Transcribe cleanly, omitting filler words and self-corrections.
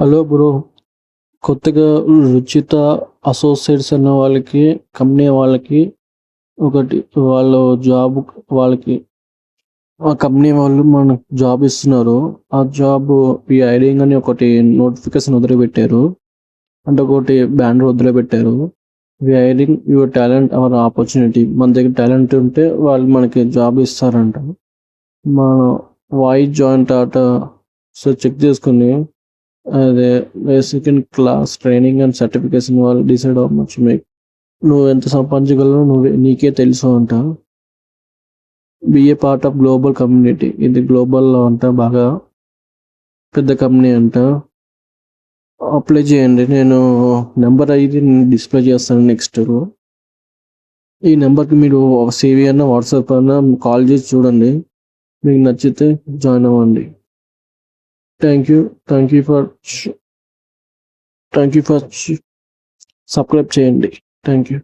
Hello bro. కొత్తగా Ruchita associates అన్న వాళ్ళకి కంపెనీ వాళ్ళకి ఒకటి వాళ్ళ జాబ్ వాళ్ళకి ఆ కంపెనీ వాళ్ళు మనకు జాబ్ ఇస్తున్నారు. ఆ జాబ్ ఈ ఐడింగ్ అని ఒకటి నోటిఫికేషన్ వదిలిపెట్టారు. అంటే ఒకటి బ్యానర్ వదిలిపెట్టారు. We aiding your talent our opportunity. మన దగ్గర టాలెంట్ ఉంటే వాళ్ళు మనకి జాబ్ ఇస్తారంట. మన వాయిస్ జాయింట్ ఆట సో చెక్ చేసుకుని అదే basic in class training and certification వాళ్ళు డిసైడ్ అవ్వచ్చు. మీకు నువ్వు ఎంత సంపాదించగలవు నీకే తెలుసు అంట. Be a part of global community. ఇది గ్లోబల్లో అంట, బాగా పెద్ద కంపెనీ అంట. అప్లై చేయండి. నేను నెంబర్ అయితే డిస్ప్లే చేస్తాను నెక్స్ట్. ఈ నెంబర్కి మీరు ఒక CV అన్న వాట్సాప్ అన్న కాల్ చేసి చూడండి. మీకు నచ్చితే జాయిన్ అవ్వండి. థ్యాంక్ యూ ఫర్ సబ్స్క్రైబ్ చేయండి. Thank you.